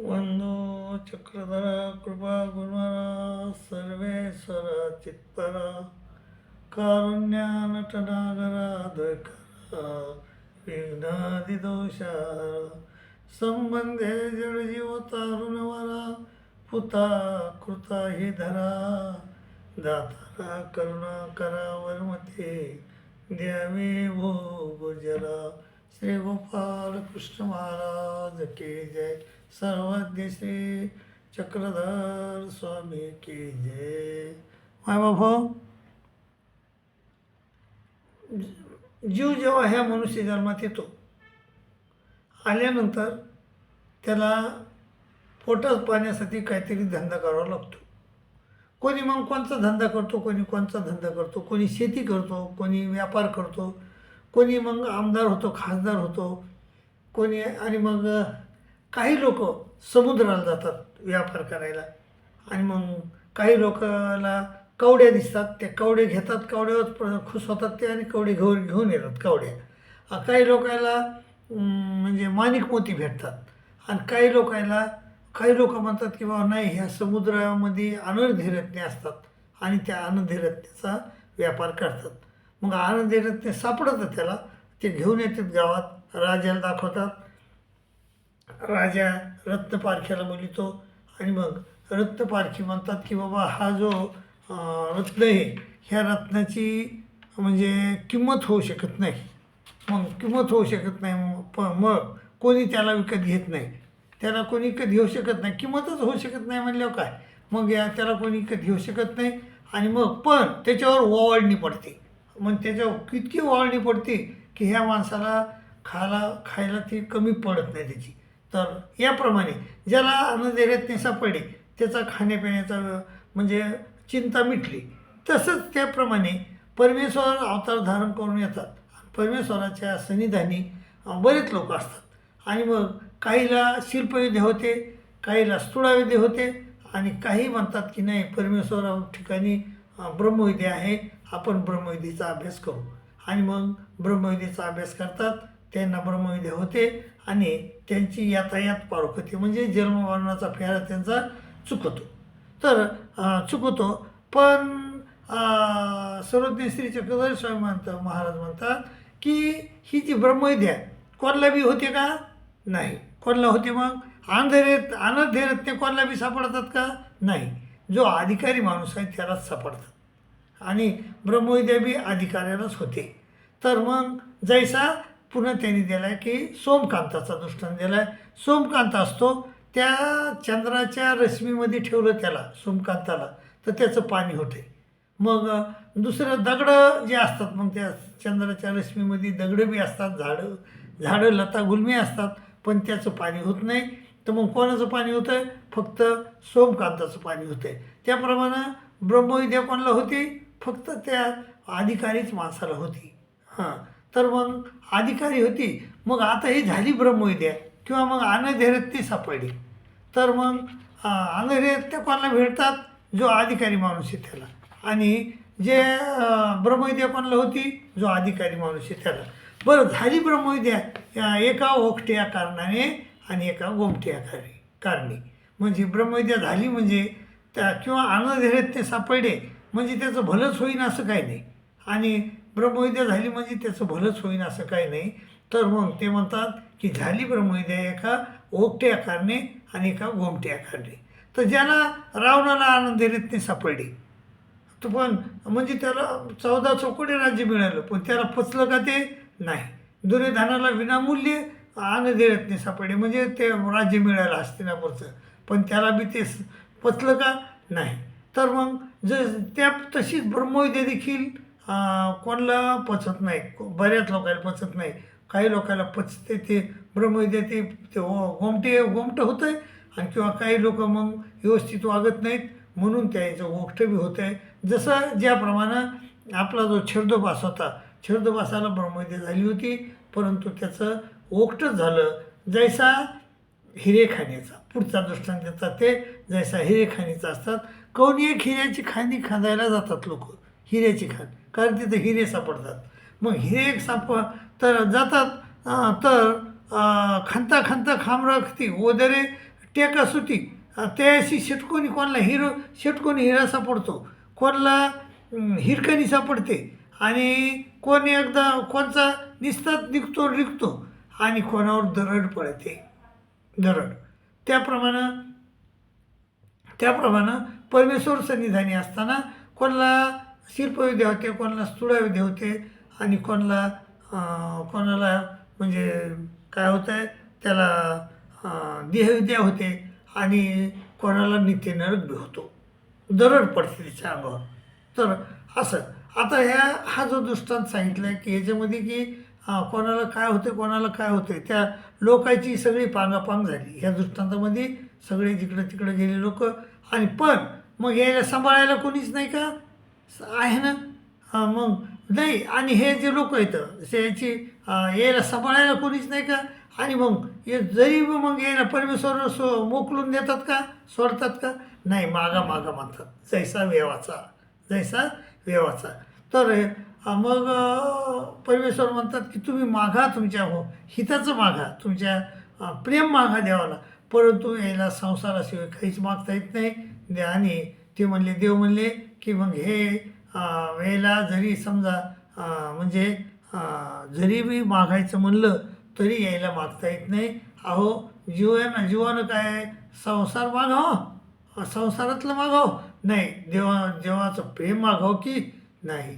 वंदो चक्रधर कृपा गुरुवरा सर्वेश्वर चित्परा कारुण्यानटनागरा द्वैकरा विघ्नादिदोषारा संबंधे जडजीव तारुणवरा पुता कृता हि धरा दातारा करुणा करा वर्मते द्यावे भो गुजरा श्री गोपाल कृष्ण महाराज की जय सर्वज्ञ श्री चक्रधर स्वामी की जय. माय बाबा, जीव जेव्हा ह्या मनुष्य जन्मात येतो, आल्यानंतर त्याला पोटात पाण्यासाठी काहीतरी धंदा करावा लागतो. कोणी मग कोणचा धंदा करतो, कोणी कोणचा धंदा करतो, कोणी शेती करतो, कोणी व्यापार करतो, कोणी मग आमदार होतो, खासदार होतो, कोणी आणि मग काही लोक समुद्राला जातात व्यापार करायला. आणि मग काही लोकांना कवड्या दिसतात, ते कवडे घेतात, कवड्यावर खुश होतात ते आणि कवडे घेऊन येतात कवड्या. काही लोकांना म्हणजे माणिक मोती भेटतात. आणि काही लोक म्हणतात की बाबा नाही, ह्या समुद्रामध्ये अनधिरत्ने असतात आणि त्या अनधिरत्नेचा व्यापार करतात. मग अनधिरत्ने सापडतं त्याला, ते घेऊन येतात गावात, राजाला दाखवतात. राजा रत्नपारख्याला बोलितो आणि मग रत्नपारखी म्हणतात की बाबा हा जो रत्न आहे, ह्या रत्नाची म्हणजे किंमत होऊ शकत नाही. मग किंमत होऊ शकत नाही, मग कोणी त्याला विकत घेत नाही, त्याला कोणी विकत घेऊ शकत नाही, किंमतच होऊ शकत नाही म्हणल्यावर काय, मग त्याला कोणी विकत घेऊ शकत नाही. आणि मग पण त्याच्यावर ओवाळणी पडते. मग त्याच्यावर इतकी ओवाळणी पडते की ह्या माणसाला खायला ती कमी पडत नाही त्याची. तर याप्रमाणे ज्याला अनधिरत्ने सापडली त्याचा खाण्यापिण्याचा म्हणजे चिंता मिटली. तसंच त्याप्रमाणे परमेश्वर अवतार धारण करून येतात. परमेश्वराच्या सन्निधानी बरेच लोक असतात. आणि मग काहीला शिल्पविद्या होते, काहीला स्थूळाविद्या होते, आणि काही म्हणतात की नाही परमेश्वर ठिकाणी ब्रह्मविद्या आहे, आपण ब्रह्मविद्येचा अभ्यास करू. आणि मग ब्रह्मविद्येचा अभ्यास करतात, त्यांना ब्रह्मविद्या होते आणि त्यांची यातायात पार होते, म्हणजे जन्ममरणाचा फेरा त्यांचा चुकतो. पण सर्वज्ञ श्री चक्रधर स्वामी महाराज म्हणतात की ही जी ब्रह्मविद्या कोणाला बी होते का? नाही. कोणाला होते मग? अनधिरत्ने कोणाला बी सापडतात का? नाही. जो अधिकारी माणूस आहे त्यालाच सापडतात. आणि ब्रह्मविद्या बी अधिकाऱ्यालाच होते. तर मग जैसा पुन्हा त्यांनी दिला आहे की सोमकांताचा दृष्टांत दिला आहे. सोमकांत असतो, त्या चंद्राच्या रश्मीमध्ये ठेवलं त्याला सोमकांताला तर त्याचं पाणी होते. मग दुसरं दगडं जे असतात, मग त्या चंद्राच्या रश्मीमध्ये दगडं बी असतात, झाडं लता गुलमी असतात, पण त्याचं पाणी होत नाही. तर मग कोणाचं पाणी होतं आहे? फक्त सोमकांताचं पाणी होतं आहे. त्याप्रमाणे ब्रह्मविद्या कोणाला होती? फक्त त्या अधिकारीच माणसाला होती. तर मग अधिकारी होती. मग आता ही झाली ब्रह्मविद्या किंवा मग अनधिरत्ने सापडली. तर मग अनधिरत्ने कोणाला भेटतात? जो अधिकारी माणूस आहे त्याला. आणि जे ब्रह्मविद्या कोणाला होती? जो अधिकारी माणूस आहे त्याला. बरं, झाली ब्रह्मविद्या एका ओकट्या कारणाने आणि एका गोमट्या कारणी. म्हणजे ब्रह्मविद्या झाली म्हणजे त्या किंवा अनधिरत्ने सापडले म्हणजे त्याचं भलंच होईन असं काही नाही. आणि ब्रह्मविद्या झाली म्हणजे त्याचं भलंच होईन असं काही नाही. तर मग ते म्हणतात की झाली ब्रह्मविद्या एका ओकट्या कारणे आणि एका गोमट्या कारणे. तर ज्याला रावणाला अनधिरत्ने सापडली, तर पण म्हणजे त्याला 14 चौकोटी राज्य मिळालं, पण त्याला पचलं का? ते नाही. दुर्योधनाला विनामूल्य अनधिरत्ने सापडले म्हणजे ते राज्य मिळालं हस्तिनापूरचं, पण त्याला बी ते पचलं का? नाही. तर मग त्या तशीच ब्रह्मविद्या देखील कोणाला पचत नाही, बऱ्याच लोकांना पचत नाही. काही लोकांना पचते ते ब्रह्मविद्या, ते गोमटं होतं आहे. आणि किंवा काही लोक मग व्यवस्थित वागत नाहीत म्हणून त्याचं ओकटं बी होतं आहे. जसं ज्याप्रमाणे आपला जो छेडदोबास होता, छेडदोबासाला ब्रह्मविद्या झाली होती, परंतु त्याचं ओकटंच झालं. जैसा हिरेखाणीचा पुढचा दृष्टांत देतात ते, जैसा हिरेखाणीचा असतात. कोणी एक हिऱ्याची खाणी खांदायला जातात लोक, हिऱ्याची खाण, कारण तिथं हिरे सापडतात. मग हिरे तर जातात, तर खांता खांता खांब राखती ओदरे टेकासुटी त्याशी षटकोनी कोणाला षटकोनी हिरा सापडतो, कोणाला हिरकणी सापडते, आणि कोण एकदा कोणचा निस्तात निघतो आणि कोणावर दरड पडते, दरड. त्याप्रमाणे परमेश्वर सन्निधानी असताना कोणाला शिल्पविद्या होते, कोणाला स्थूळविद्या होते, आणि कोणाला म्हणजे काय होतं आहे त्याला देहविद्या होते, आणि कोणाला नित्यनरक बी होतो, दरड पडते त्याच्या अंगावर. तर असं आता हा जो दृष्टांत सांगितला आहे की ह्याच्यामध्ये की कोणाला काय होते त्या लोकांची सगळी पांगापांग झाली ह्या दृष्टांतामध्ये. सगळे जिकडं तिकडं गेले लोक, आणि पण मग यायला सांभाळायला कोणीच नाही का, आहे ना, मग नाही. आणि हे जे लोक येतं याची यायला सांभाळायला कोणीच नाही का, आणि मग जरी मग यायला परमेश्वर मोकलून देतात का, सोडतात का, नाही, मागा म्हणतात, जैसा व्यवाचा. तर मग परमेश्वर म्हणतात की तुम्ही मागा, तुमच्या हिताचं मागा, तुमच्या प्रेम मागा देवाला, परंतु यायला संसाराशिवाय काहीच मागता येत नाही. आणि देव म्हणले की मग हे वेळेला जरी समजा म्हणजे जरी मी मागायचं म्हणलं तरी यायला मागता येत नाही. अहो जीवानं काय संसार मागावं, संसारातलं मागावं नाही, देवाचं प्रेम मागावं की नाही.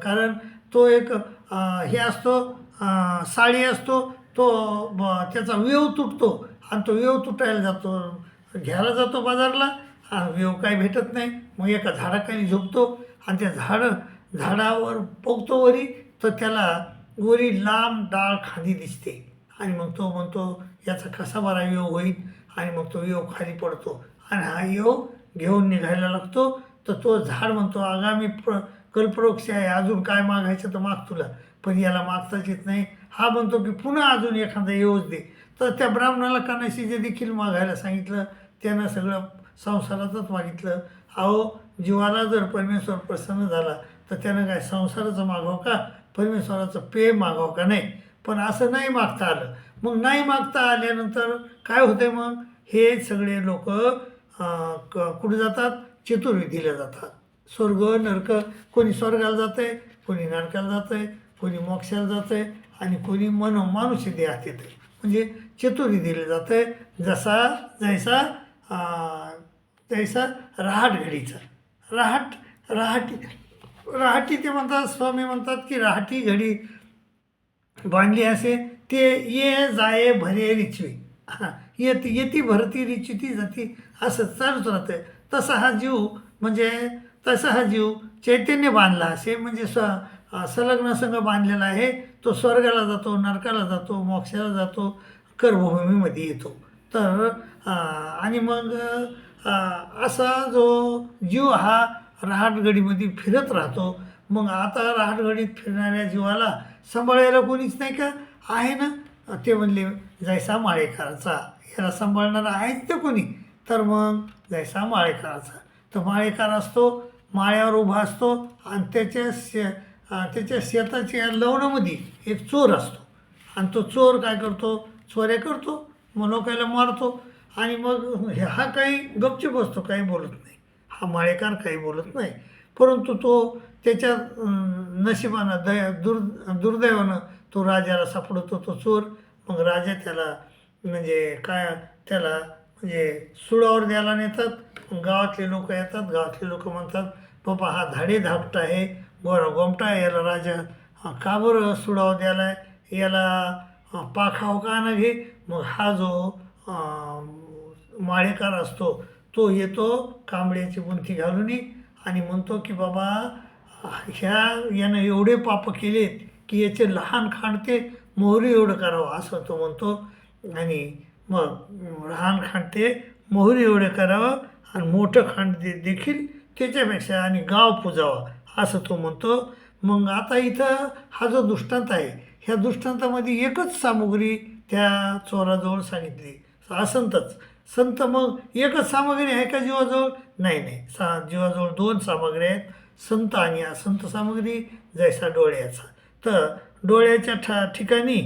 कारण तो एक हे असतो, साडी असतो, तो त्याचा वेव तुटतो, आणि तो वेव तुटायला जातो, घ्यायला जातो बाजारला, वेव काही भेटत नाही. मग एका झाडाखाली झोपतो, आणि त्या झाडावर पोगतो वरी, तर त्याला वरी लांब डाळ खाली दिसते, आणि मग तो म्हणतो याचा कसा बरा वेव होईल, आणि मग तो वेव खाली पडतो, आणि हा वेव घेऊन निघायला लागतो. तर तो झाड म्हणतो आगामी कल्पवृक्ष आहे, अजून काय मागायचं तर माग तुला, पण याला मागताच येत नाही. हा म्हणतो की पुन्हा अजून एखादा येऊच दे. तर त्या ब्राह्मणाला कानाशी जे देखील मागायला सांगितलं त्यानं सगळं संसाराचंच मागितलं. अहो जीवाला जर परमेश्वर प्रसन्न झाला तर त्यानं काय संसाराचं मागावं का, परमेश्वराचं प्रेम मागावं का, नाही. पण असं नाही मागता आलं. मग नाही मागता आल्यानंतर काय होतं, मग हे सगळे लोक कुठे जातात, चतुर्विधीला जातात. स्वर्ग नरक, कोणी स्वर्गाला जातं आहे, कोणी नरकाला जातं आहे, कोणी मोक्षाला जातं आहे, आणि कोणी मानुष्य देहात येतं आहे, म्हणजे चतुर्विधीला जातं आहे. जैसा रहाटघडीचा रहाटी ते म्हणतात, स्वामी म्हणतात की रहाटी घडी बांधली असे ते ये जाये भरे रिचवी, येती भरती रिचती जाती, असं चालूच राहतं. तसा हा जीव चैतन्य बांधला असे, म्हणजे संलग्न संघ बांधलेला आहे. तो स्वर्गाला जातो, नरकाला जातो, मोक्षाला जातो, कर्मभूमीमध्ये येतो. तर आणि मग असा जो जीव हा रहाटगडीमध्ये फिरत राहतो. मग आता रहाटगडीत फिरणाऱ्या जीवाला सांभाळायला कोणीच नाही का, आहे ना. ते म्हणले जैसा माळेकराचा, याला सांभाळणारा आहेच तर कोणी, तर मग जैसा माळेकराचा. तर माळेकार असतो, माळ्यावर उभा असतो, आणि त्याच्या शेताच्या लवणामध्ये एक चोर असतो, आणि तो चोर काय करतो, चोऱ्या करतो, मग लोकांना मारतो, आणि मग हा काही गपचूप बसतो, काही बोलत नाही. हा माळेकार काही बोलत नाही, परंतु तो त्याच्या नशिबानं दुर्दैवानं तो राजाला सापडतो, तो चोर. मग राजा त्याला म्हणजे सुळावर द्यायला नेतात. गावातले लोक येतात, गावातले लोक म्हणतात बाबा हा धाडे धापटा आहे, गोमटा आहे, याला राजा का बरं सुळावर द्यायला आहे, याला पाखाव का ना घे. मग हा जो माळेकार असतो तो येतो कांबळ्याची बुंथी घालून, आणि म्हणतो की बाबा यानं एवढे पाप केलेत की याचे लहान खांड ते मोहरी एवढं करावं, असं तो म्हणतो. आणि मग लहान खांड ते मोहरी एवढं करावं, आणि मोठं खांड देखील त्याच्यापेक्षा, आणि गाव पुजावं, असं तो म्हणतो. मग आता इथं हा जो दृष्टांत आहे, ह्या दृष्टांतामध्ये एकच सामुग्री त्या चोराजवळ सांगितली, संत. मग एकच सामग्री आहे का जीवाजवळ, नाही. जीवाजवळ दोन सामग्री आहेत, संत आणि असंत सामग्री. जैसा डोळ्याचा, तर डोळ्याच्या ठिकाणी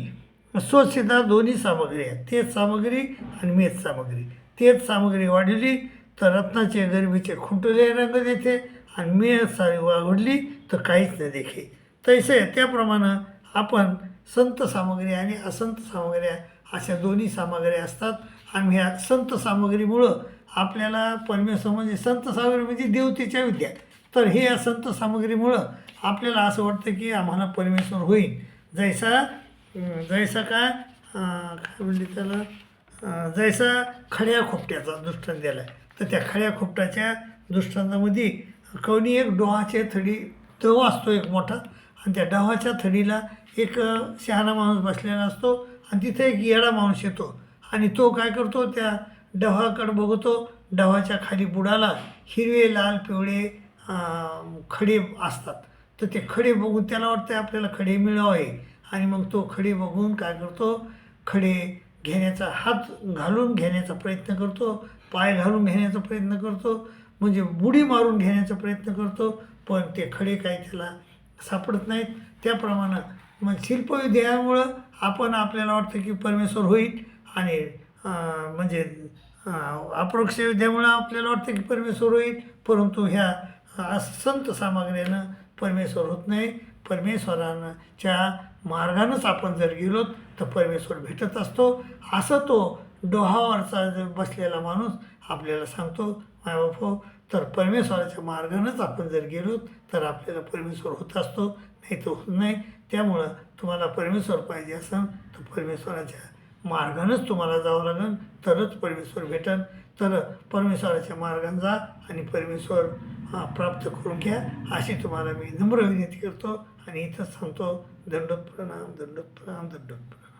स्वच्छता दोन्ही सामग्री आहेत, तेच सामग्री आणि मेच सामग्री. तेच सामग्री वाढवली तर रत्नाचे गरिबीचे खुंटले रंग देते आणि मेळ सारी वाघडली तर काहीच न देखे. तैसे त्याप्रमाणे आपण संत सामग्री आणि असंत सामग्र्या अशा दोन्ही सामग्र्या असतात. आणि ह्या संत सामग्रीमुळं आपल्याला परमेश्वर म्हणजे संत सामग्री म्हणजे देवतेच्या विद्या. तर हे या संत सामग्रीमुळं आपल्याला असं वाटतं की आम्हाला परमेश्वर होईल. जैसा जैसा काय काय म्हणले त्याला जैसा खड्या खोपट्याचा दृष्टांत दिला आहे. तर त्या खड्या खोपट्याच्या दृष्टांतामध्ये कोणी एक डोहाच्या थडी डोह असतो एक मोठा आणि त्या डोहाच्या थडीला एक शहाणा माणूस बसलेला असतो आणि तिथे एक येडा माणूस येतो आणि तो काय करतो त्या डव्हाकडे बघतो. डव्हाच्या खाली बुडाला हिरवे लाल पिवळे खडे असतात. तर ते खडे बघून त्याला वाटतं आपल्याला खडे मिळावे आणि मग तो खडे बघून काय करतो खडे घेण्याचा हात घालून घेण्याचा प्रयत्न करतो, पाय घालून घेण्याचा प्रयत्न करतो, म्हणजे बुडी मारून घेण्याचा प्रयत्न करतो. पण ते खडे काही त्याला सापडत नाहीत. त्याप्रमाणे मग शिल्पविद्यामुळं आपण आपल्याला वाटतं की परमेश्वर होईल आणि म्हणजे अपरोक्ष विद्यामुळं आपल्याला वाटतं की परमेश्वर होईल. परंतु ह्या संत सामग्रीनं परमेश्वर होत नाही. परमेश्वराच्या मार्गानंच आपण जर गेलो तर परमेश्वर भेटत असतो. असं तो डोहावरचा जर बसलेला माणूस आपल्याला सांगतो मायबापो. तर परमेश्वराच्या मार्गानंच आपण जर गेलो तर आपल्याला परमेश्वर होत असतो, नाही तर होत नाही. त्यामुळं तुम्हाला परमेश्वर पाहिजे असेल तर परमेश्वराच्या मार्गानंच तुम्हाला जावं लागेल तरच परमेश्वर भेटेल. तर परमेश्वराच्या मार्गाने जा आणि परमेश्वर प्राप्त करून घ्या अशी तुम्हाला मी नम्र विनंती करतो आणि इथंच सांगतो. दंडोत प्रणाम, दंडोत प्रणाम, दंडोत प्रणाम.